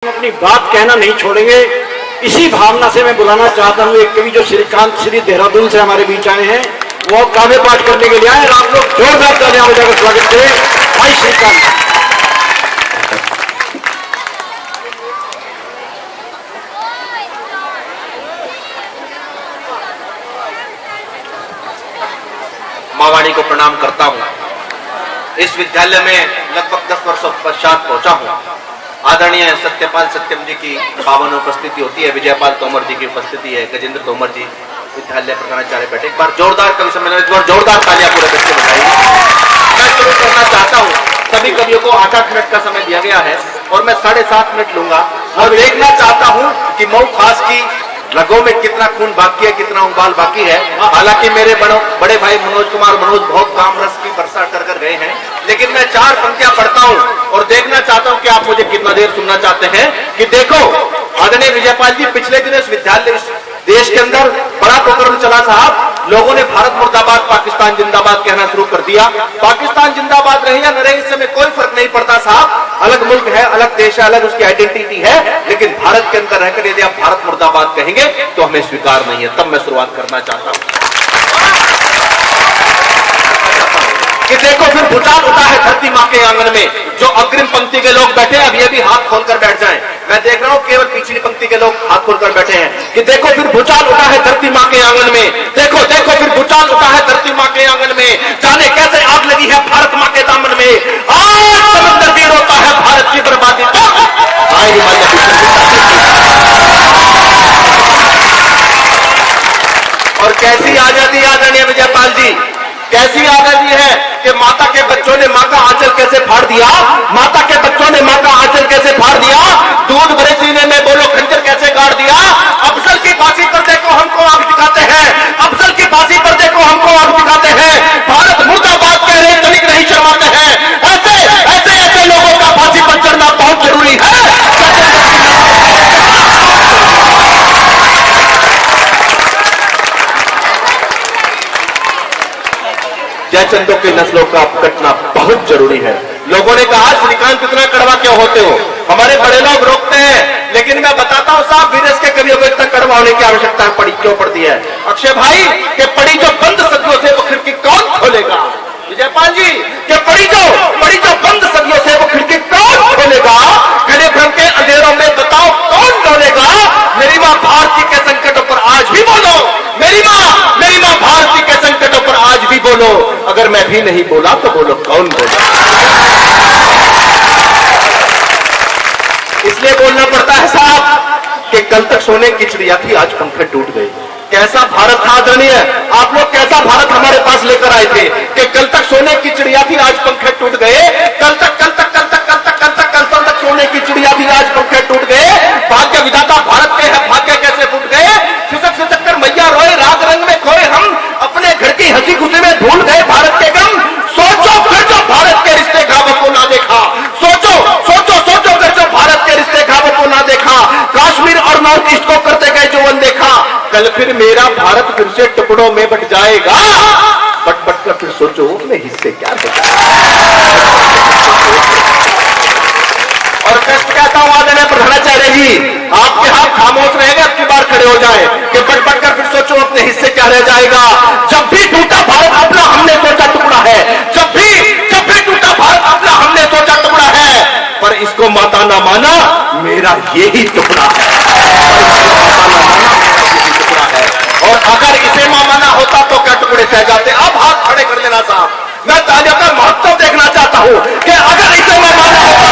अपनी बात कहना नहीं छोड़ेंगे। इसी भावना से मैं बुलाना चाहता हूं एक कवि जो श्रीकांत श्री देहरादून से हमारे बीच आए हैं, वो काव्य पाठ करने के लिए आए। आप लोग जोरदार तालियां बजाकर स्वागत करें भाई श्रीकांत। मावाणी को प्रणाम करता हूं। इस विद्यालय में लगभग 10 वर्षों पश्चात पहुंचा हूं। आदरणीय सत्यपाल सत्यम जी की पावन उपस्थिति होती है, विजयपाल तोमर जी की उपस्थिति है, गजेंद्र तोमर जी विद्यालय प्रधानाचार्य बैठे। एक बार जोरदार कवि सम्मेलन, एक बार जोरदार तालियां पूरे बच्चे बजाइए। मैं शुरू करना चाहता हूं। सभी कवियों को 8-8 मिनट का समय दिया गया है और मैं 7.5 मिनट लूंगा और देखना चाहता हूं कि मऊ खास की रगों में कितना खून बाकी है, कितना उबाल बाकी है। हालांकि मेरे बड़े भाई मनोज बहुत काम रस की वर्षा कर गए हैं, लेकिन मैं 4 पंक्तियां पढ़ता हूं और देखना चाहता हूं कि आप मुझे कितना देर सुनना चाहते हैं। कि देखो आदरणीय विजयपाल जी, पिछले दिन इस विद्यालय देश के अंदर बड़ा उपक्रम चला साहब। लोगों ने भारत मुर्दाबाद पाकिस्तान जिंदाबाद कहना शुरू कर दिया। पाकिस्तान जिंदाबाद रहे या न रहे, इससे में कोई फर्क नहीं पड़ता साहब। अलग मुल्क है, अलग देश है, अलग उसकी आइडेंटिटी है, लेकिन भारत के अंदर रहकर यदि आप भारत मुर्दाबाद कहेंगे तो हमें स्वीकार नहीं है। तब मैं शुरुआत करना चाहता हूं कि देखो फिर भूचाल उठा है धरती मां के आंगन में। जो अग्रिम पंक्ति के लोग बैठे अब ये भी हाथ खोलकर बैठ जाएं। मैं देख रहा हूं केवल पिछली पंक्ति के लोग हाथ खोलकर बैठे हैं। कि देखो फिर भूचाल उठा है धरती मां के आंगन में। देखो देखो फिर भूचाल उठा है धरती मां के आंगन में। जाने कैसे आग लगी है भारत मां के दामन में। आज समंदर भी रोता है भारत की बर्बादी पर। और कैसी आजादी आदरणीय विजयपाल जी, कैसी आजादी है कि माता के बच्चों ने मां का आंचल कैसे फाड़ दिया। माता के बच्चों ने मां का आंचल कैसे फाड़ दिया। दूध भरे सीने में बोलो खंजर कैसे गाड़ दिया। अफजल की फांसी पर देखो हमको आग दिखाते हैं। अफजल की फांसी पर देखो हमको आग दिखाते हैं। भारत मुर्दाबाद कह रहे तनिक नहीं शर्माते हैं। ऐसे ऐसे ऐसे लोगों का फांसी पर चढ़ना बहुत जरूरी है। जयचंदों की नस्लों का कटना बहुत जरूरी है। लोगों ने कहा श्रीकांत इतना कड़वा क्यों होते हो, हमारे बड़े लोग रोकते हैं, लेकिन मैं बताता हूं साहब, वीरस के कवियों को इतना कड़वा होने की आवश्यकता पड़ी क्यों पड़ती है। अक्षय भाई के पड़ी जो बंद सदियों से वो खिड़की कौन खोलेगा। विजयपाल जी के पड़ी जो बंद सदियों से वो खिड़की कौन खोलेगा। घने भ्रम के अंधेरों में बताओ कौन डोलेगा। मेरी मां भारती के संकटों पर आज भी बोलो। मेरी मां भारती के संकटों पर आज भी बोलो। अगर मैं भी नहीं बोला तो बोलो कौन बोला। इसलिए बोलना पड़ता है साहब कि कल तक सोने की चिड़िया थी, आज पंखे टूट गए। कैसा भारत था आदरणीय, आप लोग कैसा भारत हमारे पास लेकर आए थे कि कल तक सोने की चिड़िया थी, आज पंखे टूट गए। कल तक सोने की चिड़िया थी, आज पंखे टूट गए। भाग्य विधाता भारत के है, भाग्य कैसे फूट गए। खिसक कर मैया रोए, राग रंग में खोए हम, अपने घर की हंसी खुशी में भूल गए भारत के गम। सोचो फिर जो भारत के रिश्ते घावों को ना देखा। सोचो फिर जो भारत के रिश्ते घावों को ना देखा। कश्मीर और नॉर्थ ईस्ट को करते गए जो अनदेखा। कल फिर मेरा भारत फिर से टुकड़ों में बट जाएगा। बट कर फिर सोचो अपने हिस्से क्या होगा। और कष्ट कहता हूं आदरणीय प्रधानाचार्य जी, आपके हाथ खामोश रहेंगे, अब की बार खड़े हो जाए कि बट कर फिर सोचो अपने हिस्से क्या रह जाएगा। जब भी टूटा भारत अपना हमने सोचा टुकड़ा है। जब भी टूटा भारत अपना हमने सोचा टुकड़ा है। पर इसको माता ना माना मेरा यही टुकड़ा है। और अगर इसे मां माना होता तो क्या टुकड़े सह जाते। अब हाथ खड़े कर लेना साहब, मैं तालियों का महत्व देखना चाहता हूं कि अगर इसे मां माना होता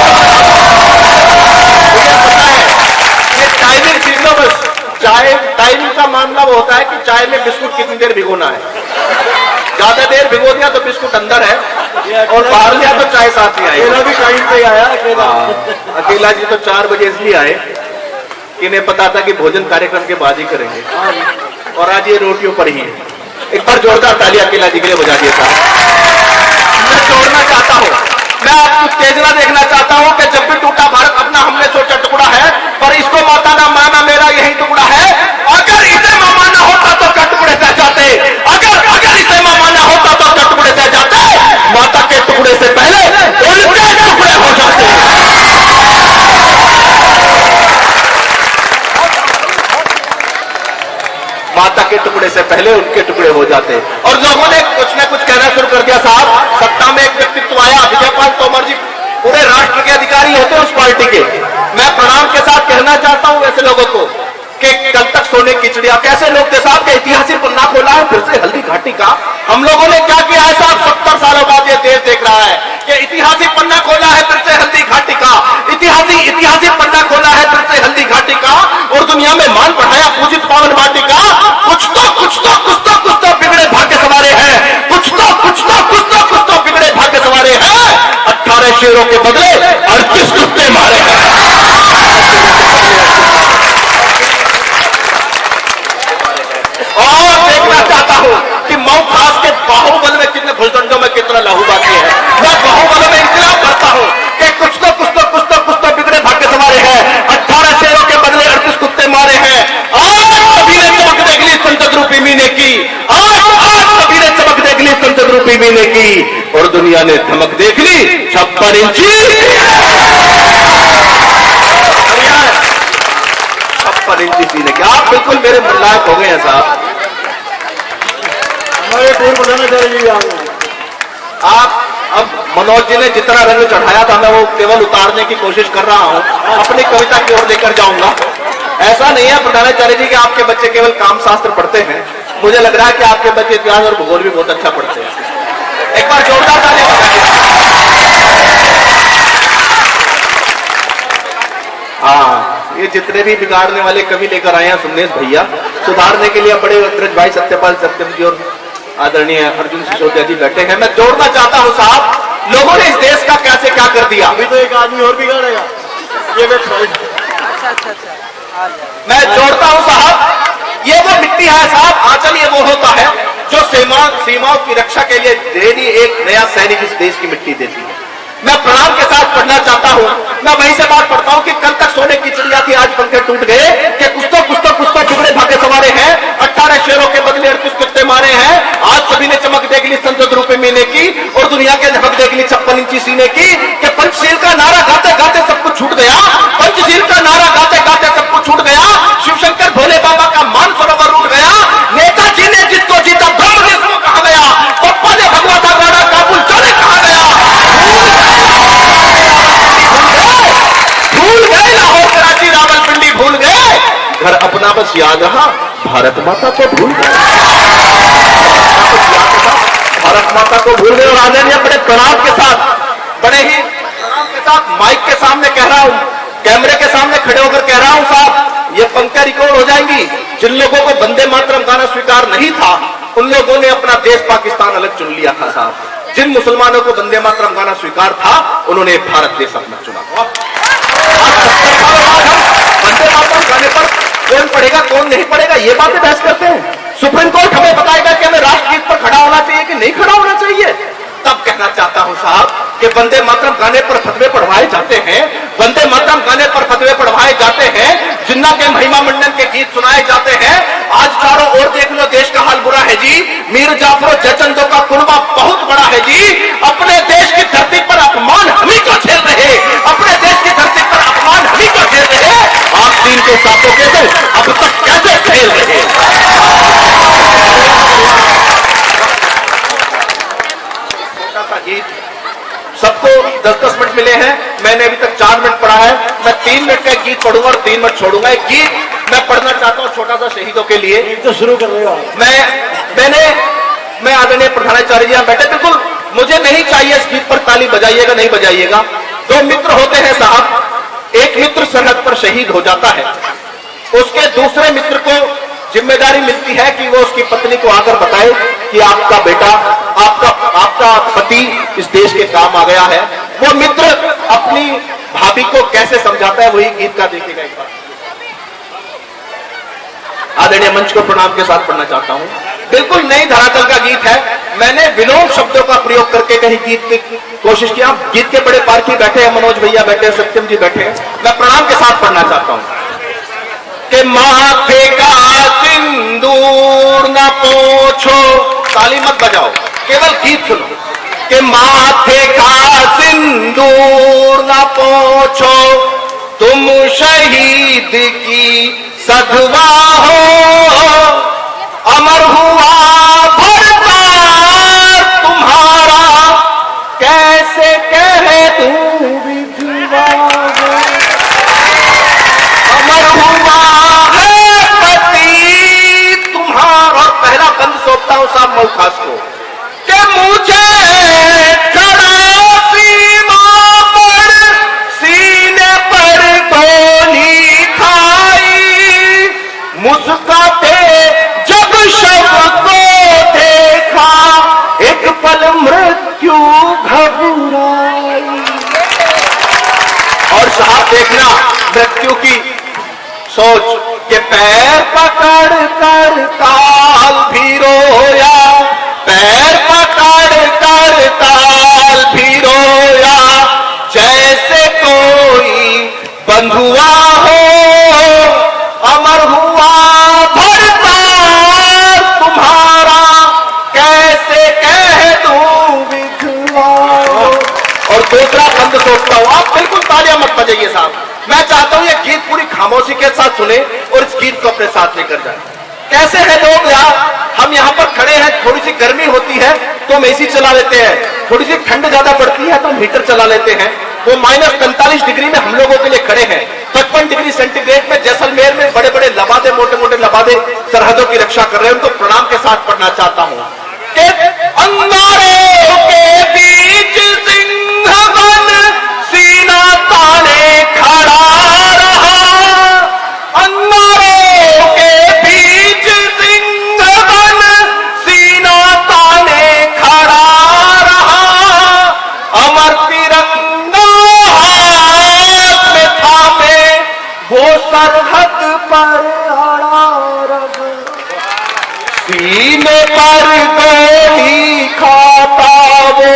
टाइमिंग का मामला वो होता है कि चाय में बिस्कुट कितनी देर भिगोना है। ज्यादा देर भिगो दिया तो बिस्कुट अंदर है और बाहर गया तो चाय साथ नहीं आई। अकेला भी टाइम पे आया। अकेला जी तो 4 बजे इसलिए आए कि इन्हें पता था कि भोजन कार्यक्रम के बाद ही करेंगे और आज ये रोटियों पर ही है। एक बार जोरदार ताली अकेला जी के लिए बजा दिया था। मैं जोड़ना चाहता हूं, मैं आपको उत्तेजना देखना चाहता हूं कि जब भी टूटा भारत अपना हमने सोचा टुकड़ा है, पर इसको माता ना माना मेरा यही टुकड़ा है। अगर इसे मां माना होता तो क्या टुकड़े सह जाते। अगर इसे मां माना होता तो क्या टुकड़े सह जाते। माता के टुकड़े से पहले उनके टुकड़े हो जाते। माता के टुकड़े से पहले उनके टुकड़े हो जाते। और लोगों ने कुछ न कुछ कहना शुरू कर दिया। साहब, सत्ता में एक व्यक्तित्व आया, विजयपाल तोमर जी पूरे राष्ट्र के अधिकारी होते हैं उस पार्टी के। मैं प्रणाम के साथ कहना चाहता हूं ऐसे लोगों को कि कल तक सोने की चिड़िया कैसे लोग थे साहब, के ऐतिहासिक पन्ना खोला है फिर से हल्दी घाटी का। हम लोगों ने क्या किया है साहब, 70 सालों बाद ये देश देख रहा है कि ऐतिहासिक पन्ना खोला है फिर से हल्दी घाटी का, ऐतिहासिक पन्ना खोला है फिर से हल्दी घाटी का, और दुनिया में मान बढ़ाया पूजित पावन माटी का। कुछ तो बिगड़े भाग्य सवारे हैं, कुछ तो बिगड़े भाग्य सवारे हैं। 18 शेरों के बदले 38 कुत्ते मारे हैं। और देखना चाहता हूं कि मऊ खास के बाहुबल में कितने भुजदंडों में कितना लहू बाकी है। मैं बाहुबल में इंतजार करता हूं कि कुछ तो बिगड़े भाग्य सवारे हैं। 18 शेरों के बदले 38 कुत्ते मारे हैं। आज सभी ने चमक देख ली संसद रूपी मीने की, आज सभी ने चमक देख ली संसद रूपी मीने की, और दुनिया ने धमक देख ली 56 इंची 56 इंची सीने की। आप बिल्कुल मेरे मुल्लायक हो गए हैं साहब। हमारे पूर्व प्रधानाचार्य आप अब मनोज जी ने जितना रंग चढ़ाया था मैं वो केवल उतारने की कोशिश कर रहा हूं, अपनी कविता की ओर लेकर जाऊंगा। ऐसा नहीं है प्रधानाचार्य जी कि आपके बच्चे केवल काम शास्त्र पढ़ते हैं, मुझे लग रहा है कि आपके बच्चे इतिहास और भूगोल भी बहुत अच्छा पढ़ते हैं। एक बार जोरदार ताली बजाइए। हाँ, ये जितने भी बिगाड़ने वाले कवि लेकर आए हैं सुमनेश भैया, सुधारने के लिए बड़े अग्रज भाई सत्यपाल सत्यम जी और आदरणीय अर्जुन सिसोदिया जी बैठे हैं। मैं जोड़ना चाहता हूं साहब, लोगों ने इस देश का कैसे क्या कर दिया। अभी तो एक आदमी और बिगाड़ेगा ये वेबसाइट। मैं जोड़ता हूं साहब, ये वो मिट्टी है साहब, आंचल ये वो होता है जो सीमाओं की रक्षा के लिए डेली एक नया सैनिक इस देश की मिट्टी देती है। मैं प्रणाम के साथ पढ़ना चाहता हूं, मैं वहीं से बात पढ़ता हूं कि कल तक सोने की चिड़िया थी, आज पंखे टूट गए, कि कुछ तो बिगड़े भाग्य सवारे हैं। 18 शेरों के बदले 38 कुत्ते मारे हैं। आज सभी ने चमक देख ली संसद रूपी मीने की, और दुनिया के धमक देख ली 56 इंची सीने की, कि पंचशील का नारा गाते गाते सब कुछ छूट गया, पंचशील का नारा गाते गाते सब कुछ छूट गया। शिवशंकर भोले बाबा का मान सरोवर उठ गया। नेताजी ने जिसको जीता ब्रह्म देश को कहा गया, पप्पा ने भगवा था गाड़ा काबुल चले कहा गया। भूल गए लाहौर कराची रावलपिंडी भूल गए, घर अपना बस याद रहा भारत माता को भूल गए, भारत माता को भूल गए। और आदरणीय बड़े प्रणाम के साथ, बड़े ही प्रणाम के साथ माइक के सामने कह रहा हूं, कैमरे के सामने खड़े होकर कह रहा हूं साहब, ये पंक्तियां रिकॉर्ड हो जाएंगी। जिन लोगों को वंदे मातरम गाना स्वीकार नहीं था उन लोगों ने अपना देश पाकिस्तान अलग चुन लिया था साहब। जिन मुसलमानों को वंदे मातरम गाना स्वीकार था उन्होंने भारत देश अपना चुना। वंदे मातरम गाने पर कौन पढ़ेगा कौन नहीं पढ़ेगा ये बातें बहस करते हैं। सुप्रीम कोर्ट हमें बताएगा कि हमें राष्ट्रगीत पर खड़ा होना चाहिए कि नहीं खड़ा होना चाहिए। तब कहना चाहता हूं साहब कि वंदे मातरम गाने पर फतवे पढ़वाए जाते हैं, वंदे मातरम गाने पर फतवे पढ़वाए जाते हैं, जिन्ना के महिमा मंडन के गीत सुनाए जाते हैं। आज चारों ओर देख लो देश का हाल बुरा है जी, मीर जाफर जयचंदों का कुनबा बहुत बड़ा है जी। अपने देश की धरती पर अपमान हम ही को झेल रहे, अपने देश की धरती पर अपमान हम ही को झेल रहे। आप 3 के साथों के थे अब तक कैसे झेल रहे। छोटा सा गीत, सबको 10-10 मिनट मिले हैं, मैंने अभी तक 4 मिनट पढ़ा है। मैं 3 मिनट का एक गीत पढ़ूंगा और 3 मिनट छोड़ूंगा। एक गीत मैं पढ़ना चाहता हूं छोटा सा शहीदों के लिए। तो शुरू कर रहे हो मैं आदरणीय प्रधानाचार्य जी बैठे, बिल्कुल मुझे नहीं चाहिए इस गीत पर ताली बजाइएगा नहीं बजाइएगा। 2 मित्र होते हैं साहब, एक मित्र सरहद पर शहीद हो जाता है, उसके दूसरे मित्र को जिम्मेदारी मिलती है कि वो उसकी पत्नी को आकर बताए कि आपका बेटा आपका पति इस देश के काम आ गया है। वो मित्र अपनी भाभी को कैसे समझाता है वही गीत का देखिएगा एक बार। आदरणीय मंच को प्रणाम के साथ पढ़ना चाहता हूं, बिल्कुल नई धरातल का गीत है। मैंने विनोद शब्दों का प्रयोग करके कहीं गीत की कोशिश किया। गीत के बड़े पार्थी बैठे हैं, मनोज भैया बैठे हैं, सत्यम जी बैठे हैं। मैं प्रणाम के साथ पढ़ना चाहता हूं कि माथे का सिंदूर न पोछो, ताली मत बजाओ, केवल गीत सुनो। कि माथे का सिंदूर न पोछो, तुम शहीद की सधवा हो, सोच के पैर पकड़ कर ताल भी रोया, पैर पकड़ कर ताल भी रोया, जैसे कोई बंधुआ हो, अमर हुआ भरताल तुम्हारा, कैसे कह दूं विधवा। और दूसरा बंद सोचता हूं, आप बिल्कुल तालियां मत बजाइए साहब, मैं चाहता हूं ये गीत पूरी खामोशी के साथ सुने और इस गीत को अपने साथ लेकर जाए। कैसे है लोग हम यहाँ पर खड़े हैं, थोड़ी सी गर्मी होती है तो हम एसी चला लेते हैं, थोड़ी सी ठंड ज्यादा पड़ती है तो हम हीटर चला लेते हैं। वो -45 डिग्री में हम लोगों के लिए खड़े हैं, 55 डिग्री सेंटीग्रेड में जैसलमेर में बड़े बड़े लबादे, मोटे मोटे लबादे सरहदों की रक्षा कर रहे हैं। उनको प्रणाम के साथ पढ़ना चाहता हूं कि अंगारों के बीच सिंहवन सीना ताने खड़ा रहा, अंगारों के बीच सिंहवन सीना ताने खड़ा रहा, अमर तिरंगा हाथ में थामे वो सरहद पर अड़ा रहा, सीने पर गोली खाता वो,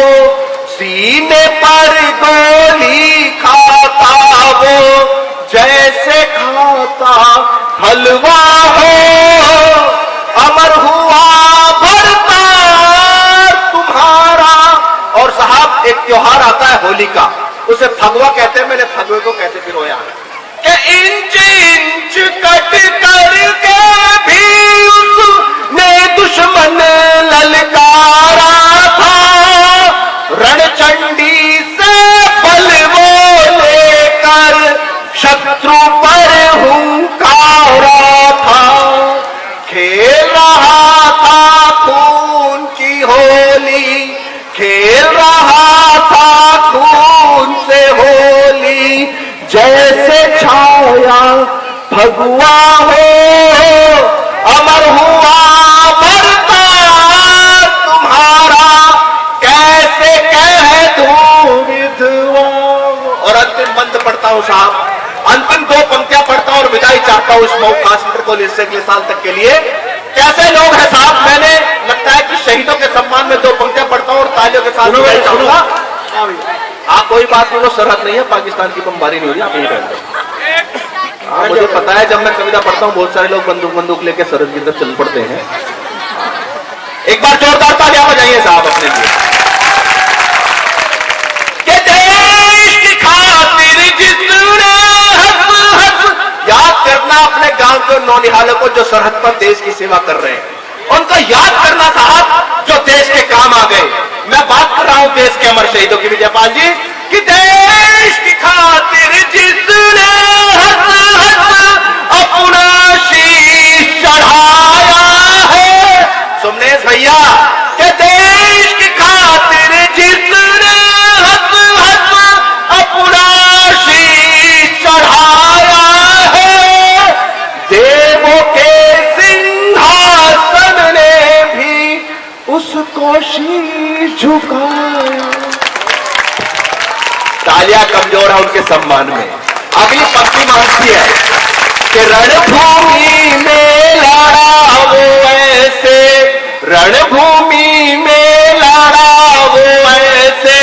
सीने पर गोली खाता वो, जैसे खाता हलवा हो, अमर हुआ भरताल तुम्हारा। और साहब एक त्योहार आता है होली का, उसे फगवा कहते हैं, मैंने फगवे को कैसे पिरोया कि इंच इंच कट करके भी उसने दुश्मन ललकारा था, रणचंडी से बल वो लेकर शत्रु पर हुंकारा था, खेल रहा था खून की होली, खेल रहा था खून से होली, जैसे छाया भगवा हो, अमर हुआ भरताल तुम्हारा, कैसे कह दूं विधवा। और अंतिम बंद पढ़ता हूं साहब, अंतिम 2 पंक्तियां पढ़ता हूं और विदाई चाहता हूं इस मौका को लेकर अगले साल तक के लिए। कैसे लोग हैं साहब, मैंने लगता है कि शहीदों के सम्मान में 2 पंक्तियां पढ़ता हूं और तालियों के साथ विदाई चाहूंगा। आप कोई बात नहीं, सरहद नहीं है, पाकिस्तान की बमबारी नहीं हो रही, आप नहीं कहते। मुझे पता है, जब मैं कविता पढ़ता हूँ बहुत सारे लोग बंदूक लेके सरहद की तरफ चल पड़ते हैं। एक बार जोरदार तालियां बजाइए साहब अपने लिए। कि देश की खातिर जिसने हंस हंस, याद करना अपने गांव के नौनिहालों को जो सरहद पर देश की सेवा कर रहे हैं, उनको याद करना साहब जो देश के काम आ गए। मैं बात कर रहा हूं देश के अमर शहीदों की, विजयपाल जी, कि देश की खातिर जिसने हंस हंस अपना शीश चढ़ाया है, सुमनेश भैया, कि देश की खातिर जिसने हंस हंस अपना शीश चढ़ाया है, देवों के सिंहासन ने भी उसको शीश झुकाया। तालियां कमजोर है उनके सम्मान में। अगली पंक्ति मांगती है कि रणभूमि में लड़ा वो ऐसे, रणभूमि में लड़ा वो ऐसे,